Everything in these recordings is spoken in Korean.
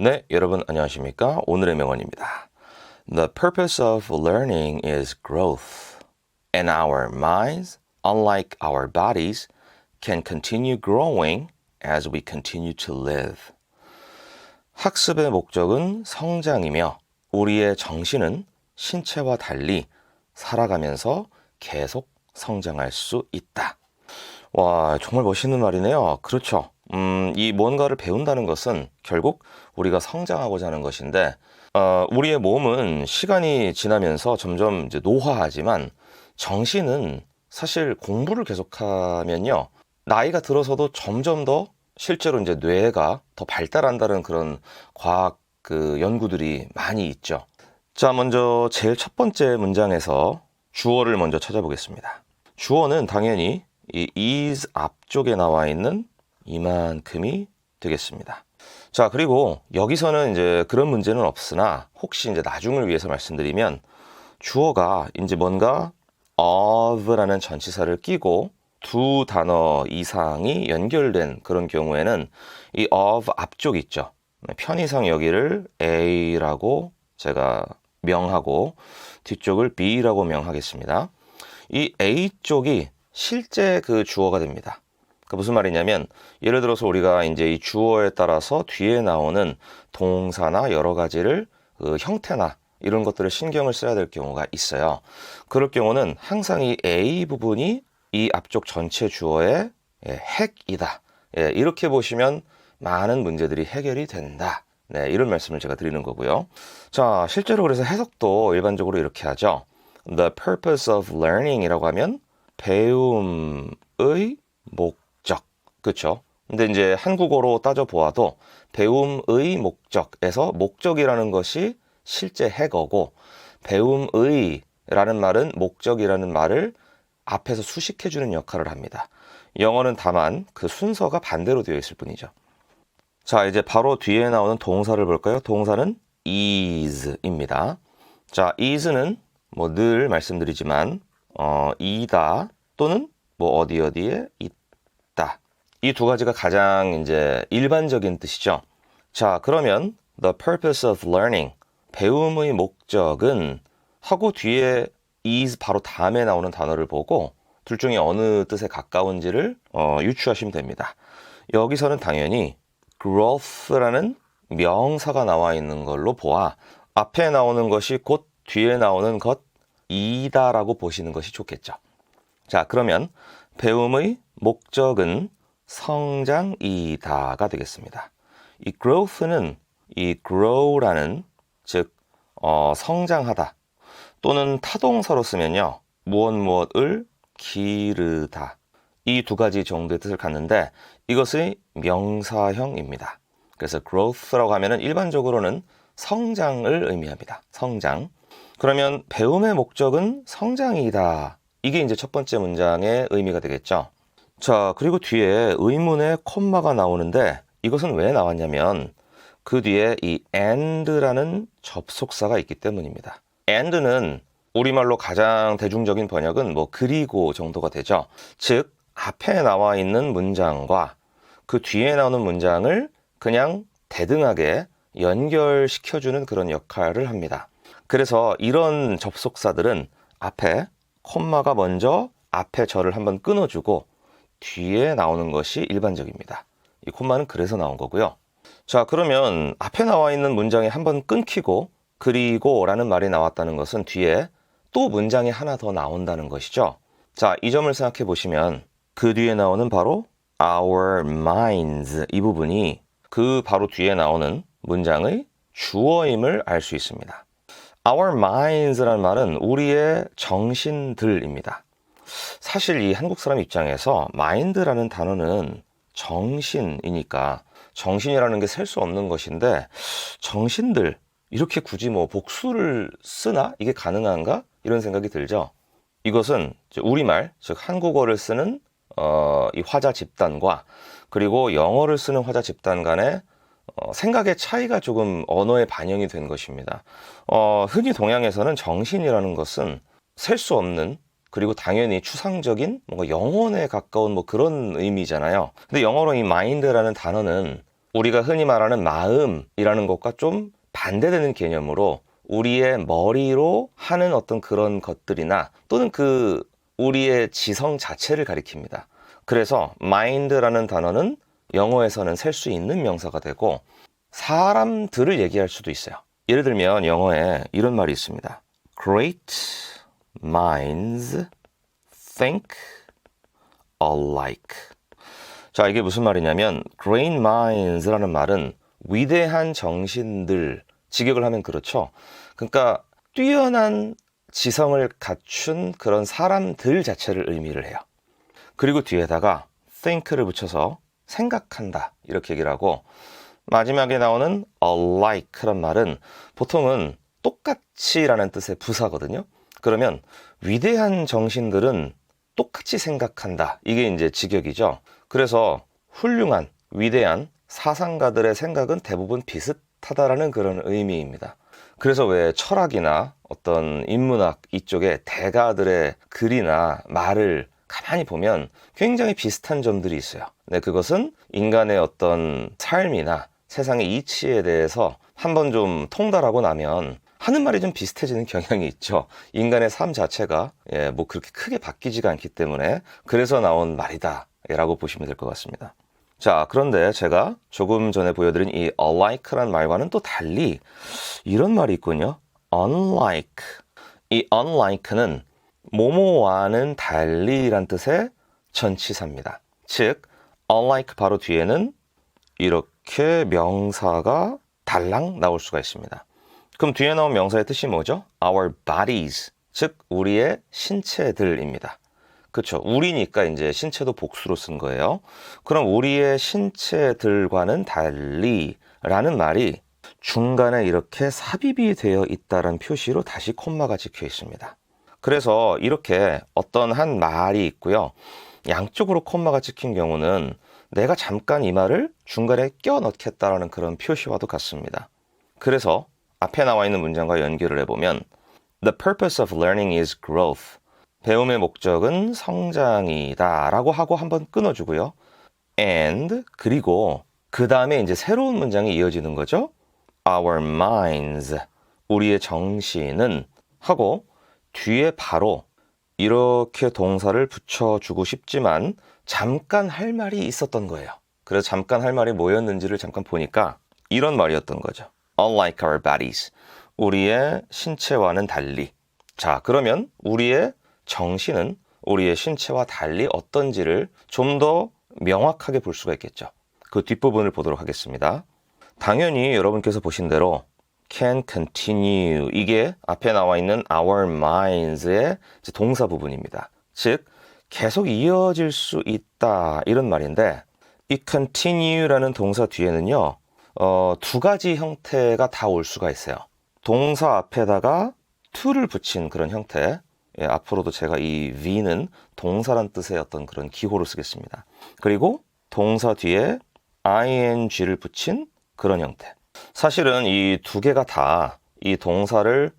네, 여러분 안녕하십니까? 오늘의 명언입니다. The purpose of learning is growth, and our minds, unlike our bodies, can continue growing as we continue to live. 학습의 목적은 성장이며 우리의 정신은 신체와 달리 살아가면서 계속 성장할 수 있다. 와, 정말 멋있는 말이네요. 그렇죠. 이 뭔가를 배운다는 것은 결국 우리가 성장하고자 하는 것인데, 우리의 몸은 시간이 지나면서 점점 이제 노화하지만 정신은 사실 공부를 계속하면요, 나이가 들어서도 점점 더 실제로 이제 뇌가 더 발달한다는 그런 과학 연구들이 많이 있죠. 자, 먼저 제일 첫 번째 문장에서 주어를 먼저 찾아보겠습니다. 주어는 당연히 이 is 앞쪽에 나와 있는 이만큼이 되겠습니다. 자, 그리고 여기서는 이제 그런 문제는 없으나 혹시 이제 나중을 위해서 말씀드리면 주어가 이제 뭔가 of라는 전치사를 끼고 두 단어 이상이 연결된 그런 경우에는 이 of 앞쪽 있죠. 편의상 여기를 A라고 제가 명하고 뒤쪽을 B라고 명하겠습니다. 이 A 쪽이 실제 그 주어가 됩니다. 그러니까 무슨 말이냐면 예를 들어서 우리가 이제 이 주어에 따라서 뒤에 나오는 동사나 여러 가지를 형태나 이런 것들을 신경을 써야 될 경우가 있어요. 그럴 경우는 항상 이 A 부분이 이 앞쪽 전체 주어의 핵이다. 이렇게 보시면 많은 문제들이 해결이 된다. 네, 이런 말씀을 제가 드리는 거고요. 자, 실제로 그래서 해석도 일반적으로 이렇게 하죠. The purpose of learning 이라고 하면 배움의 목적. 그렇죠? 근데 이제 한국어로 따져보아도 배움의 목적에서 목적이라는 것이 실제 해거고 배움의라는 말은 목적이라는 말을 앞에서 수식해주는 역할을 합니다. 영어는 다만 그 순서가 반대로 되어 있을 뿐이죠. 자, 이제 바로 뒤에 나오는 동사를 볼까요? 동사는 is입니다. 자, is는 뭐 늘 말씀드리지만 이다 또는 뭐 어디에 있다. 이 두 가지가 가장 이제 일반적인 뜻이죠. 자, 그러면 the purpose of learning 배움의 목적은 하고 뒤에 is 바로 다음에 나오는 단어를 보고 둘 중에 어느 뜻에 가까운지를 유추하시면 됩니다. 여기서는 당연히 growth라는 명사가 나와 있는 걸로 보아 앞에 나오는 것이 곧 뒤에 나오는 것이다라고 보시는 것이 좋겠죠. 자, 그러면 배움의 목적은 성장이다가 되겠습니다. 이 growth는 이 grow라는 즉 성장하다 또는 타동사로 쓰면요 무엇을 기르다 이 두 가지 정도의 뜻을 갖는데 이것이 명사형입니다. 그래서 growth라고 하면은 일반적으로는 성장을 의미합니다. 성장. 그러면 배움의 목적은 성장이다. 이게 이제 첫 번째 문장의 의미가 되겠죠. 자, 그리고 뒤에 의문의 콤마가 나오는데 이것은 왜 나왔냐면 그 뒤에 이 and라는 접속사가 있기 때문입니다. and는 우리말로 가장 대중적인 번역은 뭐 그리고 정도가 되죠. 즉 앞에 나와 있는 문장과 그 뒤에 나오는 문장을 그냥 대등하게 연결시켜주는 그런 역할을 합니다. 그래서 이런 접속사들은 앞에 콤마가 먼저 앞에 절을 한번 끊어주고 뒤에 나오는 것이 일반적입니다. 이 콤마는 그래서 나온 거고요. 자, 그러면 앞에 나와 있는 문장이 한번 끊기고 그리고 라는 말이 나왔다는 것은 뒤에 또 문장이 하나 더 나온다는 것이죠. 자, 이 점을 생각해 보시면 그 뒤에 나오는 바로 our minds 이 부분이 그 바로 뒤에 나오는 문장의 주어임을 알 수 있습니다. Our minds라는 말은 우리의 정신들입니다. 사실 이 한국 사람 입장에서 mind라는 단어는 정신이니까 정신이라는 게 셀 수 없는 것인데 정신들 이렇게 굳이 뭐 복수를 쓰나? 이게 가능한가? 이런 생각이 들죠. 이것은 우리말, 즉 한국어를 쓰는 이 화자 집단과 그리고 영어를 쓰는 화자 집단 간의 생각의 차이가 조금 언어에 반영이 된 것입니다. 흔히 동양에서는 정신이라는 것은 셀 수 없는 그리고 당연히 추상적인 뭔가 영혼에 가까운 뭐 그런 의미잖아요. 근데 영어로 이 mind라는 단어는 우리가 흔히 말하는 마음이라는 것과 좀 반대되는 개념으로 우리의 머리로 하는 어떤 그런 것들이나 또는 우리의 지성 자체를 가리킵니다. 그래서 mind라는 단어는 영어에서는 셀 수 있는 명사가 되고 사람들을 얘기할 수도 있어요. 예를 들면 영어에 이런 말이 있습니다. Great minds think alike. 자, 이게 무슨 말이냐면 Great minds라는 말은 위대한 정신들, 직역을 하면 그렇죠. 그러니까 뛰어난 지성을 갖춘 그런 사람들 자체를 의미를 해요. 그리고 뒤에다가 think를 붙여서 생각한다 이렇게 얘기를 하고 마지막에 나오는 alike란 말은 보통은 똑같이라는 뜻의 부사거든요. 그러면 위대한 정신들은 똑같이 생각한다. 이게 이제 직역이죠. 그래서 훌륭한, 위대한 사상가들의 생각은 대부분 비슷하다라는 그런 의미입니다. 그래서 왜 철학이나 어떤 인문학 이쪽에 대가들의 글이나 말을 가만히 보면 굉장히 비슷한 점들이 있어요. 네, 그것은 인간의 어떤 삶이나 세상의 이치에 대해서 한번 좀 통달하고 나면 하는 말이 좀 비슷해지는 경향이 있죠. 인간의 삶 자체가 뭐 그렇게 크게 바뀌지가 않기 때문에 그래서 나온 말이다 라고 보시면 될 것 같습니다. 자, 그런데 제가 조금 전에 보여드린 이 alike란 말과는 또 달리 이런 말이 있군요. unlike. 이 unlike는 뭐뭐와는 달리란 뜻의 전치사입니다. 즉, unlike 바로 뒤에는 이렇게 명사가 달랑 나올 수가 있습니다. 그럼 뒤에 나온 명사의 뜻이 뭐죠? Our bodies, 즉 우리의 신체들입니다. 그렇죠. 우리니까 이제 신체도 복수로 쓴 거예요. 그럼 우리의 신체들과는 달리라는 말이 중간에 이렇게 삽입이 되어 있다는 표시로 다시 콤마가 찍혀 있습니다. 그래서 이렇게 어떤 한 말이 있고요. 양쪽으로 콤마가 찍힌 경우는 내가 잠깐 이 말을 중간에 껴 넣겠다라는 그런 표시와도 같습니다. 그래서 앞에 나와 있는 문장과 연결을 해보면 The purpose of learning is growth. 배움의 목적은 성장이다 라고 하고 한번 끊어주고요. And 그리고 그 다음에 이제 새로운 문장이 이어지는 거죠. Our minds, 우리의 정신은 하고 뒤에 바로 이렇게 동사를 붙여주고 싶지만 잠깐 할 말이 있었던 거예요. 그래서 잠깐 할 말이 뭐였는지를 잠깐 보니까 이런 말이었던 거죠. Unlike our bodies, 우리의 신체와는 달리. 자, 그러면 우리의 정신은 우리의 신체와 달리 어떤지를 좀 더 명확하게 볼 수가 있겠죠. 그 뒷부분을 보도록 하겠습니다. 당연히 여러분께서 보신 대로 can continue, 이게 앞에 나와 있는 our minds의 동사 부분입니다. 즉 계속 이어질 수 있다 이런 말인데 이 continue라는 동사 뒤에는요 두 가지 형태가 다 올 수가 있어요. 동사 앞에다가 to를 붙인 그런 형태. 앞으로도 제가 이 V는 동사란 뜻의 어떤 그런 기호로 쓰겠습니다. 그리고 동사 뒤에 ing를 붙인 그런 형태. 사실은 이 두 개가 다 이 동사를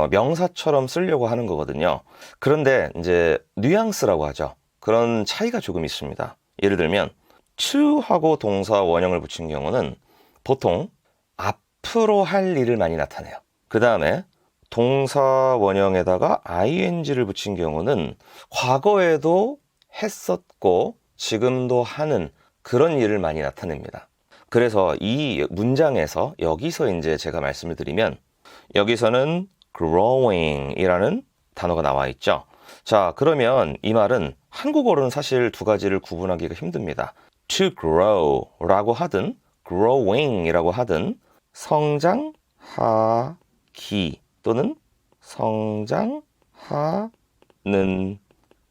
명사처럼 쓰려고 하는 거거든요. 그런데 이제 뉘앙스라고 하죠. 그런 차이가 조금 있습니다. 예를 들면 to하고 동사 원형을 붙인 경우는 보통 앞으로 할 일을 많이 나타내요. 그 다음에 동사 원형에다가 ing를 붙인 경우는 과거에도 했었고 지금도 하는 그런 일을 많이 나타냅니다. 그래서 이 문장에서 여기서 이제 제가 말씀을 드리면 여기서는 growing 이라는 단어가 나와 있죠. 자, 그러면 이 말은 한국어로는 사실 두 가지를 구분하기가 힘듭니다. to grow 라고 하든 growing 이라고 하든 성장하기 또는 성장하는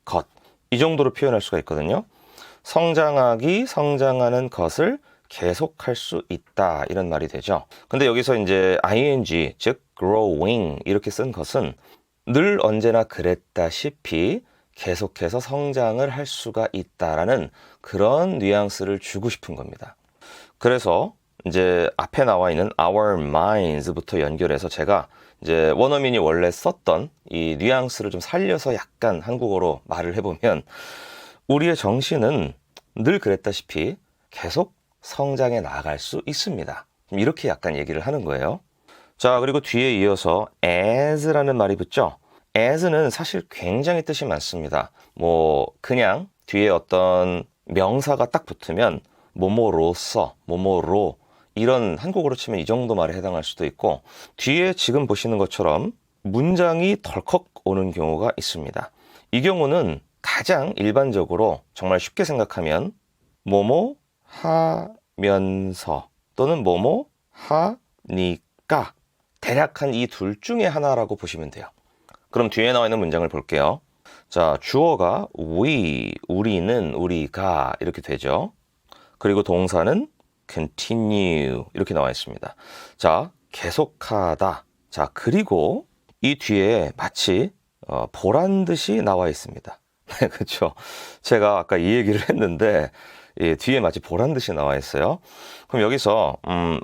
것, 이 정도로 표현할 수가 있거든요. 성장하기, 성장하는 것을 계속할 수 있다 이런 말이 되죠. 근데 여기서 이제 ing, 즉 growing 이렇게 쓴 것은 늘 언제나 그랬다시피 계속해서 성장을 할 수가 있다라는 그런 뉘앙스를 주고 싶은 겁니다. 그래서 이제 앞에 나와 있는 our minds부터 연결해서 제가 이제 원어민이 원래 썼던 이 뉘앙스를 좀 살려서 약간 한국어로 말을 해보면 우리의 정신은 늘 그랬다시피 계속 성장해 나갈 수 있습니다. 이렇게 약간 얘기를 하는 거예요. 자, 그리고 뒤에 이어서 as라는 말이 붙죠. as는 사실 굉장히 뜻이 많습니다. 그냥 뒤에 어떤 명사가 딱 붙으면 뭐뭐로써, 뭐뭐로 이런 한국어로 치면 이 정도 말에 해당할 수도 있고, 뒤에 지금 보시는 것처럼 문장이 덜컥 오는 경우가 있습니다. 이 경우는 가장 일반적으로 정말 쉽게 생각하면 뭐뭐 하면서 또는 뭐뭐 하니까 대략 한 이 둘 중에 하나라고 보시면 돼요. 그럼 뒤에 나와 있는 문장을 볼게요. 자, 주어가 we, 우리는, 우리가 이렇게 되죠. 그리고 동사는 continue 이렇게 나와 있습니다. 자, 계속하다. 자, 그리고 이 뒤에 마치 보란 듯이 나와 있습니다. 그렇죠. 제가 아까 이 얘기를 했는데 뒤에 마치 보란 듯이 나와 있어요. 그럼 여기서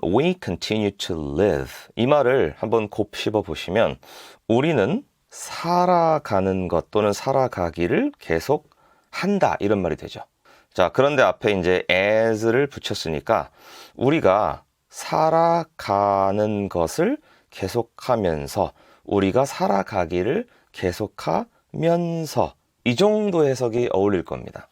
we continue to live 이 말을 한번 곱씹어 보시면 우리는 살아가는 것 또는 살아가기를 계속 한다 이런 말이 되죠. 자, 그런데 앞에 이제 as를 붙였으니까 우리가 살아가는 것을 계속하면서 우리가 살아가기를 계속하면서 이 정도 해석이 어울릴 겁니다.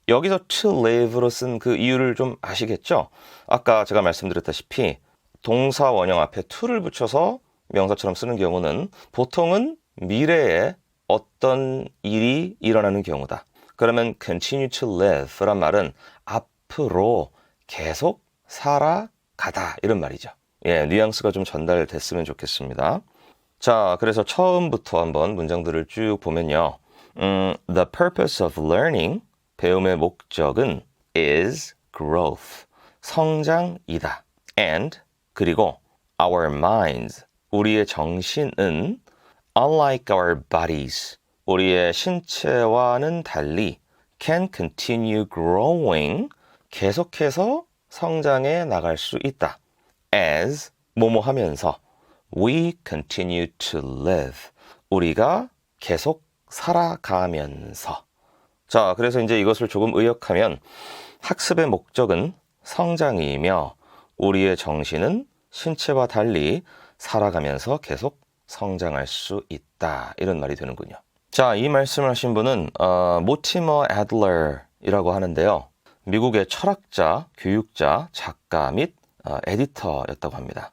여기서 to live로 쓴 그 이유를 좀 아시겠죠? 아까 제가 말씀드렸다시피 동사 원형 앞에 to를 붙여서 명사처럼 쓰는 경우는 보통은 미래에 어떤 일이 일어나는 경우다. 그러면 continue to live란 말은 앞으로 계속 살아가다 이런 말이죠. 예, 뉘앙스가 좀 전달됐으면 좋겠습니다. 자, 그래서 처음부터 한번 문장들을 쭉 보면요. The purpose of learning, 배움의 목적은 is growth, 성장이다. And, 그리고 our minds, 우리의 정신은 unlike our bodies, 우리의 신체와는 달리 can continue growing, 계속해서 성장해 나갈 수 있다. As, 뭐뭐 하면서 we continue to live, 우리가 계속 살아가면서. 자, 그래서 이제 이것을 조금 의역하면 학습의 목적은 성장이며 우리의 정신은 신체와 달리 살아가면서 계속 성장할 수 있다. 이런 말이 되는군요. 자, 이 말씀을 하신 분은 모티머 애들러이라고 하는데요. 미국의 철학자, 교육자, 작가 및 에디터였다고 합니다.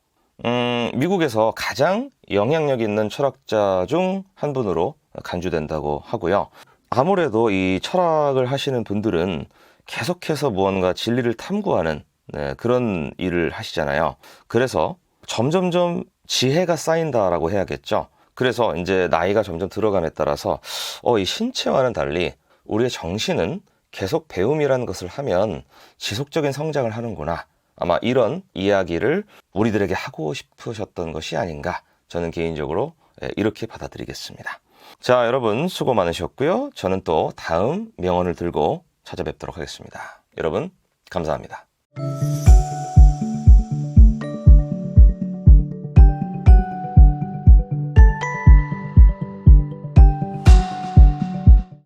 미국에서 가장 영향력 있는 철학자 중 한 분으로 간주된다고 하고요. 아무래도 이 철학을 하시는 분들은 계속해서 무언가 진리를 탐구하는 그런 일을 하시잖아요. 그래서 점점점 지혜가 쌓인다라고 해야겠죠. 그래서 이제 나이가 점점 들어감에 따라서 이 신체와는 달리 우리의 정신은 계속 배움이라는 것을 하면 지속적인 성장을 하는구나. 아마 이런 이야기를 우리들에게 하고 싶으셨던 것이 아닌가. 저는 개인적으로 이렇게 받아들이겠습니다. 자, 여러분 수고 많으셨고요. 저는 또 다음 명언을 들고 찾아뵙도록 하겠습니다. 여러분 감사합니다.